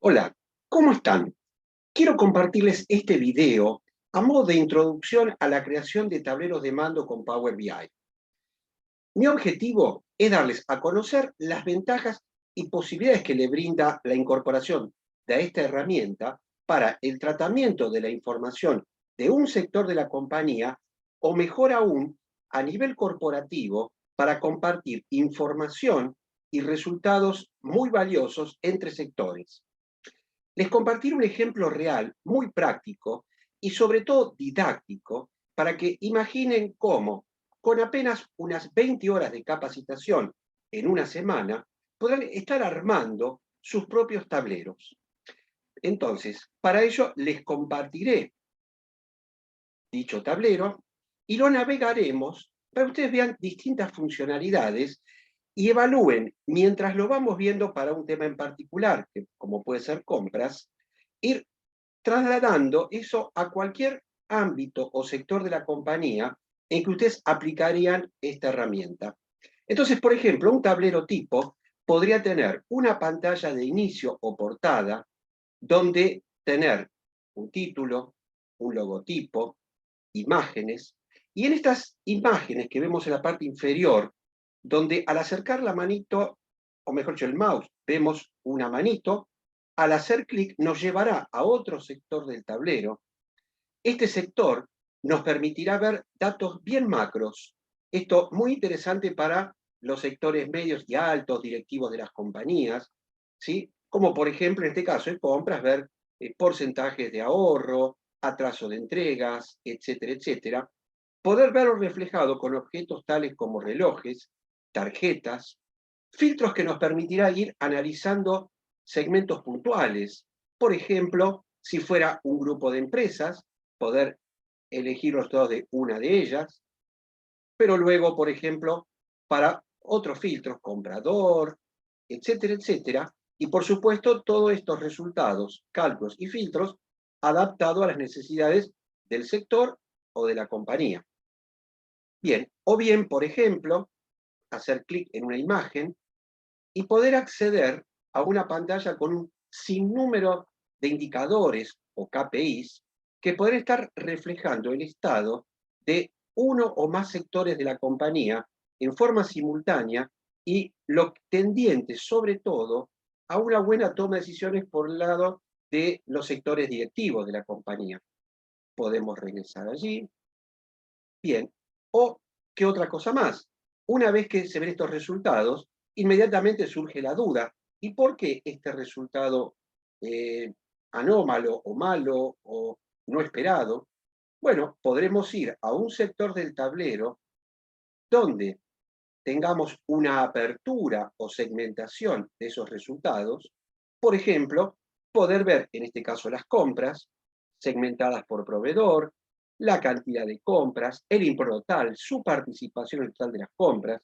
Hola, ¿cómo están? Quiero compartirles este video a modo de introducción a la creación de tableros de mando con Power BI. Mi objetivo es darles a conocer las ventajas y posibilidades que le brinda la incorporación de esta herramienta para el tratamiento de la información de un sector de la compañía o mejor aún, a nivel corporativo, para compartir información y resultados muy valiosos entre sectores. Les compartiré un ejemplo real, muy práctico y sobre todo didáctico, para que imaginen cómo, con apenas unas 20 horas de capacitación en una semana, podrán estar armando sus propios tableros. Entonces, para ello les compartiré dicho tablero y lo navegaremos para que ustedes vean distintas funcionalidades y evalúen, mientras lo vamos viendo para un tema en particular, que como puede ser compras, ir trasladando eso a cualquier ámbito o sector de la compañía en que ustedes aplicarían esta herramienta. Entonces, por ejemplo, un tablero tipo podría tener una pantalla de inicio o portada donde tener un título, un logotipo, imágenes, y en estas imágenes que vemos en la parte inferior, donde al acercar la manito, o mejor dicho, el mouse, vemos una manito, al hacer clic nos llevará a otro sector del tablero. Este sector nos permitirá ver datos bien macros. Esto muy interesante para los sectores medios y altos, directivos de las compañías, ¿sí? Como por ejemplo en este caso en compras, ver porcentajes de ahorro, atraso de entregas, etcétera, etcétera. Poder verlo reflejado con objetos tales como relojes, tarjetas, filtros que nos permitirá ir analizando segmentos puntuales. Por ejemplo, si fuera un grupo de empresas, poder elegir los datos de una de ellas, pero luego, por ejemplo, para otros filtros, comprador, etcétera, etcétera, y por supuesto todos estos resultados, cálculos y filtros adaptados a las necesidades del sector o de la compañía. Bien, o bien, por ejemplo, hacer clic en una imagen y poder acceder a una pantalla con un sinnúmero de indicadores o KPIs que pueden estar reflejando el estado de uno o más sectores de la compañía en forma simultánea y lo tendiente, sobre todo, a una buena toma de decisiones por el lado de los sectores directivos de la compañía. Podemos regresar allí. Bien. O, ¿qué otra cosa más? Una vez que se ven estos resultados, inmediatamente surge la duda. ¿Y por qué este resultado eh, anómalo o malo o no esperado? Bueno, podremos ir a un sector del tablero donde tengamos una apertura o segmentación de esos resultados. Por ejemplo, poder ver, en este caso, las compras segmentadas por proveedor, la cantidad de compras, el importe total, su participación en el total de las compras.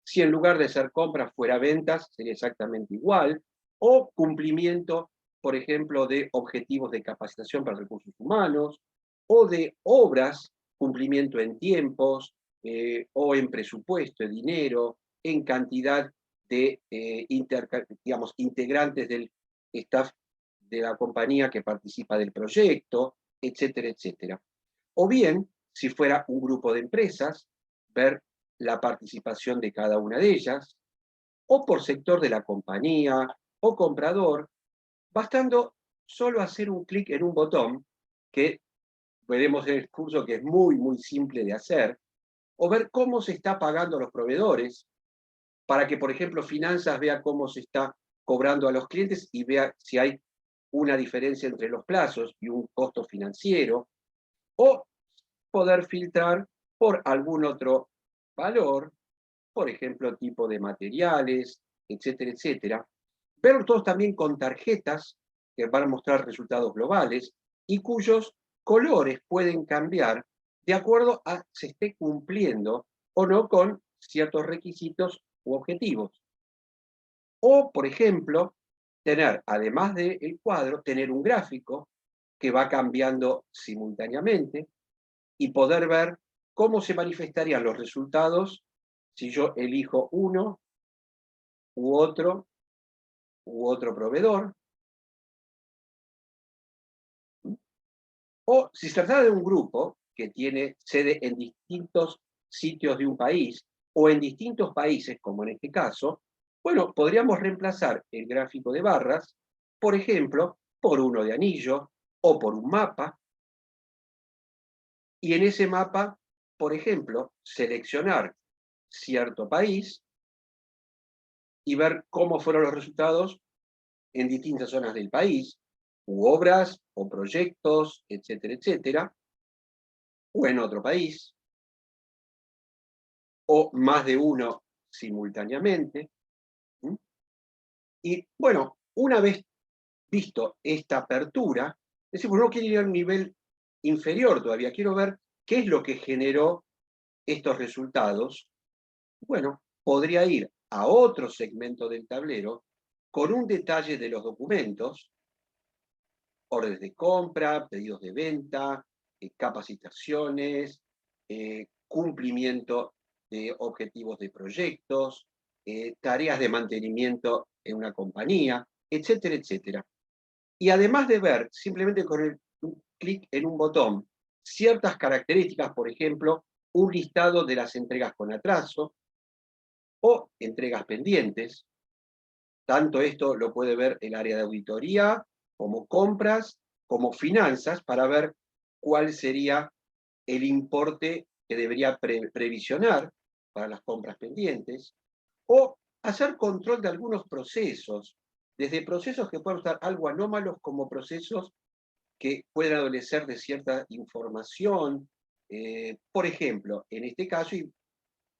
Si en lugar de ser compras fuera ventas, sería exactamente igual. O cumplimiento, por ejemplo, de objetivos de capacitación para recursos humanos, o de obras, cumplimiento en tiempos, o en presupuesto, en dinero, en cantidad de digamos, integrantes del staff de la compañía que participa del proyecto, etcétera, etcétera. O bien, si fuera un grupo de empresas, ver la participación de cada una de ellas, o por sector de la compañía, o comprador, bastando solo hacer un clic en un botón, que veremos en el curso que es muy, muy simple de hacer, o ver cómo se está pagando a los proveedores, para que, por ejemplo, finanzas vea cómo se está cobrando a los clientes y vea si hay una diferencia entre los plazos y un costo financiero, o poder filtrar por algún otro valor, por ejemplo, tipo de materiales, etcétera, etcétera. Ver todos también con tarjetas que van a mostrar resultados globales y cuyos colores pueden cambiar de acuerdo a se esté cumpliendo o no con ciertos requisitos u objetivos. O, por ejemplo, tener, además del cuadro, tener un gráfico que va cambiando simultáneamente y poder ver cómo se manifestarían los resultados si yo elijo uno u otro proveedor, O si se trata de un grupo que tiene sede en distintos sitios de un país o en distintos países, como en este caso, bueno, podríamos reemplazar el gráfico de barras, por ejemplo, por uno de anillo o por un mapa, y en ese mapa, por ejemplo, seleccionar cierto país y ver cómo fueron los resultados en distintas zonas del país, u obras, o proyectos, etcétera, etcétera, o en otro país, o más de uno simultáneamente. ¿Mm? Y bueno, una vez visto esta apertura, decimos, no quiero ir a un nivel inferior todavía, quiero ver qué es lo que generó estos resultados. Bueno, podría ir a otro segmento del tablero con un detalle de los documentos, órdenes de compra, pedidos de venta, capacitaciones, cumplimiento de objetivos de proyectos, tareas de mantenimiento en una compañía, etcétera, etcétera. Y además de ver simplemente con un clic en un botón ciertas características, por ejemplo, un listado de las entregas con atraso o entregas pendientes, tanto esto lo puede ver el área de auditoría, como compras, como finanzas, para ver cuál sería el importe que debería previsionar para las compras pendientes, o hacer control de algunos procesos, desde procesos que pueden estar algo anómalos como procesos que pueden adolecer de cierta información, por ejemplo, en este caso,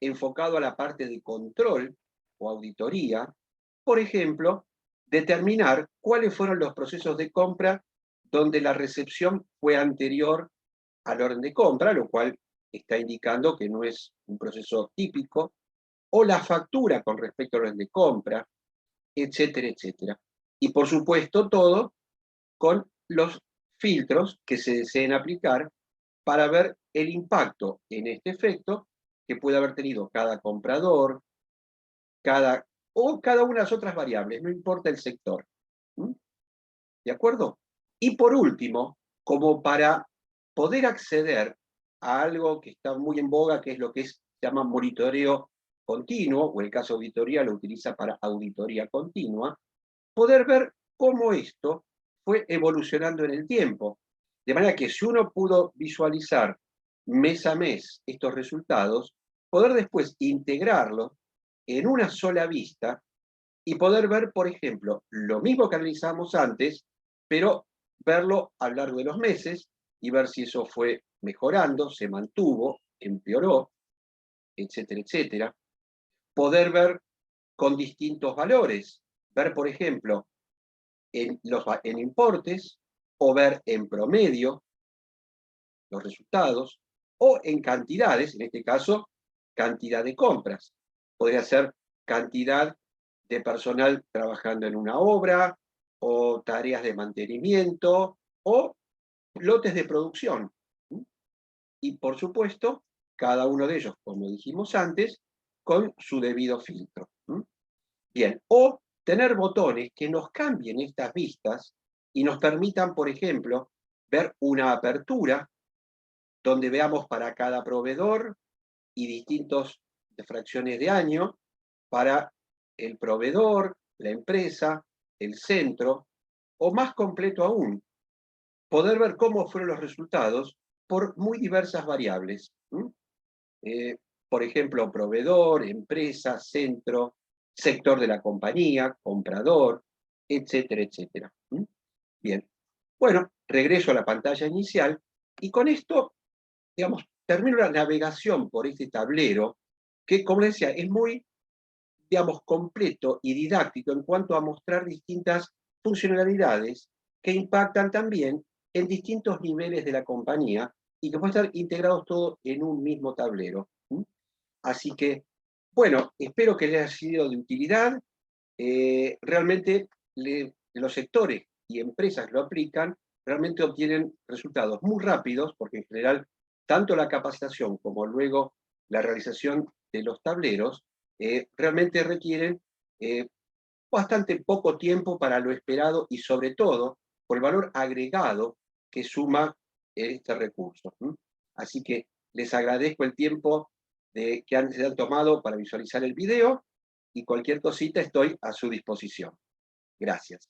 enfocado a la parte de control o auditoría, por ejemplo, determinar cuáles fueron los procesos de compra donde la recepción fue anterior al orden de compra, lo cual está indicando que no es un proceso típico, o la factura con respecto al orden de compra, etcétera, etcétera. Y por supuesto todo con los filtros que se deseen aplicar para ver el impacto en este efecto que puede haber tenido cada comprador, cada una de las otras variables, no importa el sector. ¿Mm? ¿De acuerdo? Y por último, como para poder acceder a algo que está muy en boga, que es lo que se llama monitoreo continuo, o el caso de auditoría lo utiliza para auditoría continua, poder ver cómo esto fue evolucionando en el tiempo. De manera que si uno pudo visualizar mes a mes estos resultados, poder después integrarlos en una sola vista y poder ver, por ejemplo, lo mismo que analizamos antes, pero verlo a lo largo de los meses y ver si eso fue mejorando, se mantuvo, empeoró, etcétera, etcétera. Poder ver con distintos valores, ver, por ejemplo, en importes, o ver en promedio los resultados, o en cantidades, en este caso, cantidad de compras. Podría ser cantidad de personal trabajando en una obra, o tareas de mantenimiento, o lotes de producción. Y por supuesto, cada uno de ellos, como dijimos antes, con su debido filtro. Bien, o tener botones que nos cambien estas vistas y nos permitan, por ejemplo, ver una apertura donde veamos para cada proveedor y distintas fracciones de año para el proveedor, la empresa, el centro, o más completo aún, poder ver cómo fueron los resultados por muy diversas variables. Eh, por ejemplo, proveedor, empresa, centro, sector de la compañía, comprador, etcétera, etcétera. Bien. Bueno, regreso a la pantalla inicial y con esto, digamos, termino la navegación por este tablero que, como decía, es muy, digamos, completo y didáctico en cuanto a mostrar distintas funcionalidades que impactan también en distintos niveles de la compañía y que pueden estar integrados todos en un mismo tablero. Así que, bueno, espero que les haya sido de utilidad. Realmente los sectores y empresas que lo aplican realmente obtienen resultados muy rápidos, porque en general tanto la capacitación como luego la realización de los tableros realmente requieren bastante poco tiempo para lo esperado y sobre todo por el valor agregado que suma este recurso. Así que les agradezco el tiempo que se han tomado para visualizar el video y cualquier cosita estoy a su disposición. Gracias.